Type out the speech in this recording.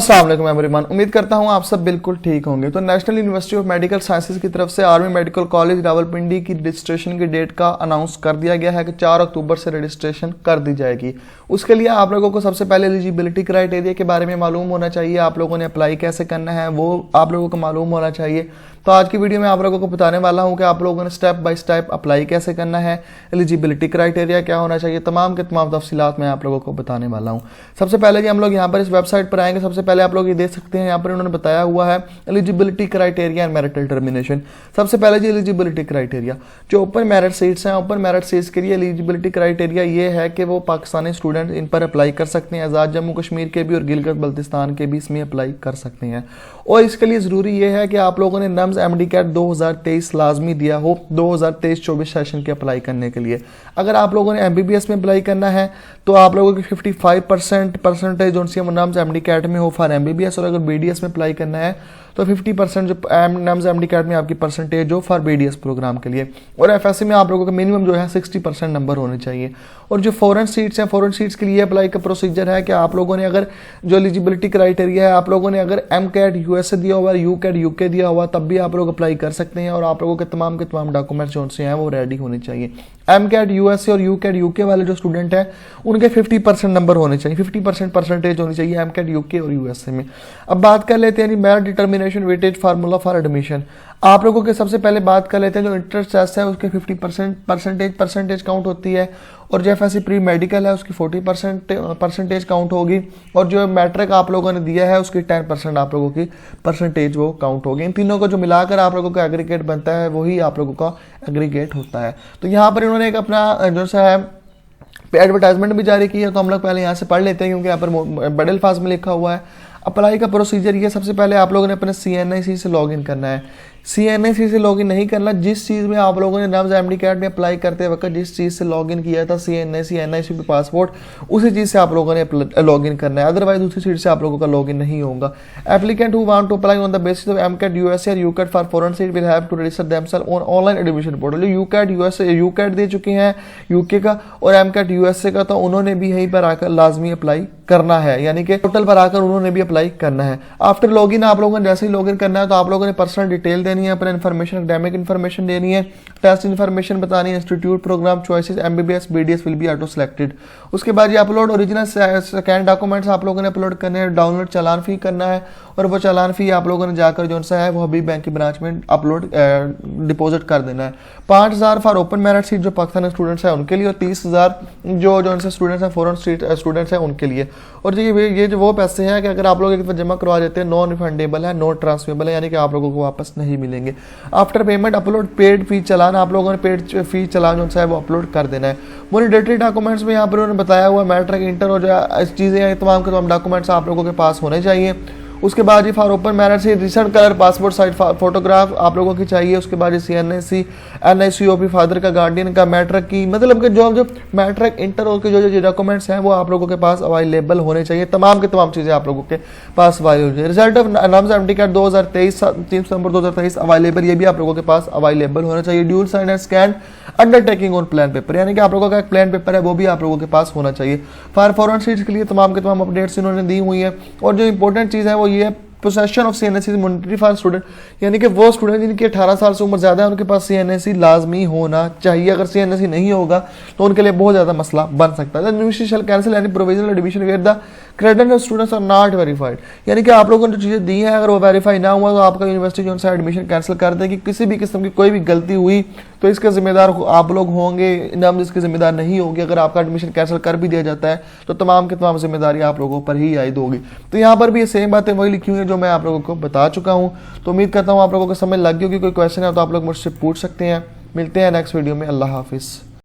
अस्सलाम वालेकुम एवरीवन, उम्मीद करता हूं आप सब बिल्कुल ठीक होंगे। तो national university of medical sciences की तरफ से आर्मी मेडिकल कॉलेज रावलपिंडी की रजिस्ट्रेशन की डेट का अनाउंस कर दिया गया है कि 4 अक्टूबर से रजिस्ट्रेशन कर दी जाएगी। उसके लिए आप लोगों को सबसे पहले एलिजिबिलिटी क्राइटेरिया के बारे में मालूम होना चाहिए, आप लोगों ने अप्लाई कैसे करना है वो आप लोगों को मालूम होना चाहिए। तो आज की वीडियो में आप लोगों को बताने वाला हूं कि आप लोगों ने स्टेप बाय स्टेप अप्लाई कैसे करना है, एलिजिबिलिटी क्राइटेरिया क्या होना चाहिए, तमाम के तमाम तफसीलात मैं आप लोगों को बताने वाला हूं। सबसे पहले जी हम लोग यहाँ पर इस वेबसाइट पर आएंगे। सबसे पहले आप लोग ये देख सकते हैं, यहाँ पर उन्होंने बताया हुआ है eligibility criteria and merit determination. सबसे पहले जी एलिजिबिलिटी क्राइटेरिया, जो ओपन मेरिट सीट्स हैं, ओपन मेरिट सीट्स के लिए एलिजिबिलिटी क्राइटेरिया ये है कि वो पाकिस्तानी स्टूडेंट इन पर अप्लाई कर सकते हैं। आज़ाद जम्मू कश्मीर के भी और गिलगित बल्तिस्तान के भी इसमें अप्लाई कर सकते हैं। और इसके लिए ज़रूरी ये है कि आप लोगों ने नम्स एमडी कैट 2023 लाजमी दिया हो 2023-24 सेशन के अप्लाई करने के लिए। अगर आप लोगों ने एमबीबीएस में अप्लाई करना है तो आप लोगों की 55% परसेंटेज जो नम्स एमडी कैट में हो फॉर एमबीबीएस, और अगर बीडीएस में अप्लाई करना है तो 50% जो नम्स एमडी कैट में आपकी परसेंटेज हो फॉर बीडीएस प्रोग्राम के लिए। और एफएससी में आप लोगों का मिनिमम जो है 60% नंबर होने चाहिए। और जो फॉरेन सीट्स हैं, फॉरेन सीट्स के लिए अप्लाई का प्रोसीजर है कि आप लोगों ने अगर जो एलिजिबिलिटी क्राइटेरिया है, आप लोगों ने अगर एम कैट यूएसए दिया हुआ, यू कैट यूके दिया हुआ, तब भी आप लोग अप्लाई कर सकते हैं। और आप लोगों के तमाम डॉक्यूमेंट्स जो से हैं वो रेडी होने चाहिए। एम कैट यूएसए और यू कैट यूके वाले जो स्टूडेंट हैं उनके 50% नंबर होने चाहिए, 50% परसेंटेज होनी चाहिए एम कैट यूके और यूएसए में। अब बात कर लेते हैं merit determination weightage formula for admission. आप लोगों के सबसे पहले बात कर लेते हैं जो इंट्रेंस टेस्ट है उसके 50% परसेंटेज काउंट होती है, और जो एफएससी प्री मेडिकल है उसकी 40% परसेंटेज काउंट होगी, और जो मैट्रिक आप लोगों ने दिया है उसकी 10% आप लोगों की परसेंटेज वो काउंट होगी। इन तीनों को जो मिलाकर आप लोगों का एग्रीगेट बनता है वही आप लोगों का एग्रीगेट होता है। तो यहाँ पर इन्होंने एक अपना जो सा है एडवर्टाइजमेंट भी जारी की है, तो हम लोग पहले यहाँ से पढ़ लेते हैं क्योंकि यहाँ पर बड़े अल्फाज में लिखा हुआ है। अप्लाई का प्रोसीजर ये, सबसे पहले आप लोगों ने अपने CNIC से लॉगिन करना है। CNIC से लॉगिन नहीं करना, जिस चीज़ में आप लोगों ने नम्स एमडी कैट में अप्लाई करते वक्त जिस चीज़ से लॉगिन किया था CNIC NIC पे पासपोर्ट, उसी चीज़ से आप लोगों ने लॉगिन करना है। अदरवाइज दूसरी चीज़ से आप लोगों का लॉगिन नहीं होगा। Applicant who want to apply on the basis of MCAT USA और UCAT for foreign seat will have to register themselves on online admission portal. जो UCAT USA UCAT दे चुके हैं यूके का और MCAT USA का, तो उन्होंने भी यहीं पर आकर लाजमी अप्लाई करना है, यानी कि पोर्टल पर आकर उन्होंने भी अप्लाई करना है। आफ्टर लॉगिन आप लोगों ने जैसे ही लॉगिन करना है तो आप लोगों ने पर्सनल डिटेल देनी है, अपना इन्फॉर्मेशन, एकेडमिक इन्फॉर्मेशन देनी है, टेस्ट इन्फॉर्मेशन बतानी है, institute, program choices, MBBS BDS will be auto selected. उसके बाद ये अपलोड ओरिजिनल स्कैन डॉक्यूमेंट्स आप लोगों ने अपलोड करने हैं, डाउनलोड चालान फी करना है, और वो चालान फी आप लोगों ने जाकर जो सा है वो हबीब बैंक की ब्रांच में अपलोड डिपॉजिट कर देना है। 5,000 फॉर ओपन मेरिट सीट जो पाकिस्तानी स्टूडेंट्स हैं उनके लिए, और 30,000 जो से स्टूडेंट्स हैं फॉरेन स्टूडेंट्स हैं उनके लिए। और ये जो वो पैसे हैं कि अगर आप लोग एक बार जमा करवा देते हैं नॉन रिफंडेबल है, नॉन ट्रांसफरेबल है, यानी कि आप लोगों को वापस नहीं मिलेंगे। आफ्टर पेमेंट अपलोड पेड फी चालान, आप लोगों ने पेड फी चालान जो है वो अपलोड कर देना है। वैलिडिटी डॉक्यूमेंट्स में यहाँ पर उन्होंने बताया हुआ मैट्रिक, इंटर और जो चीज़ें हैं तमाम के तमाम डॉक्यूमेंट्स आप लोगों के पास होने चाहिए। उसके बाद ये फॉर ओपन मेरिट से recent colour passport size photograph आप लोगों की चाहिए। उसके बाद CNIC NICOP फादर का, गार्डियन का, मैट्रिक की, मतलब कि जो मैट्रिक, इंटर और के जो डॉक्यूमेंट्स हैं वो आप लोगों के पास अवेलेबल होने चाहिए। तमाम के तमाम चीज़ें आप लोगों के पास अवेलेबल होनी चाहिए। Result of NUMS MDCAT 2023 3 सितंबर 2023 अवेलेबल, ये भी आप लोगों के पास अवेलेबल होना चाहिए। Dual sign and scan undertaking on plain paper, यानी कि आप लोगों का एक प्लान पेपर है वो भी आप लोगों के पास होना चाहिए। फॉर फॉरेन सीट्स के लिए तमाम के तमाम अपडेट्स इन्होंने दी हुई है। और जो इंपॉर्टेंट चीज़ है वो ये है possession of CNIC monetary for student, यानी कि वो स्टूडेंट जिनकी 18 साल से उम्र ज़्यादा है उनके पास CNIC लाजमी होना चाहिए। अगर CNIC नहीं होगा तो उनके लिए बहुत ज़्यादा मसला बन सकता है। University shall cancel any provisional admission where the credit of students are not verified, यानी कि आप लोगों ने जो चीज़ें दी हैं अगर वो वेरीफाई ना हुआ तो आपका यूनिवर्सिटी जो है एडमिशन कैंसिल कर देगी। किसी भी किस्म की कोई भी गलती हुई तो इसके जिम्मेदार आप लोग होंगे, नाम इसके जिम्मेदार नहीं होगी। अगर आपका एडमिशन कैंसिल कर भी दिया जाता है तो तमाम की तमाम जिम्मेदारी आप लोगों पर ही आयद होगी। तो यहाँ पर भी ये सेम बातें वही लिखी हुई हैं जो मैं आप लोगों को बता चुका हूँ। तो उम्मीद करता हूँ आप लोगों को समझ लग गई होगी। कोई क्वेश्चन है तो आप लोग मुझसे पूछ सकते हैं। मिलते हैं नेक्स्ट वीडियो में। अल्लाह हाफिज़।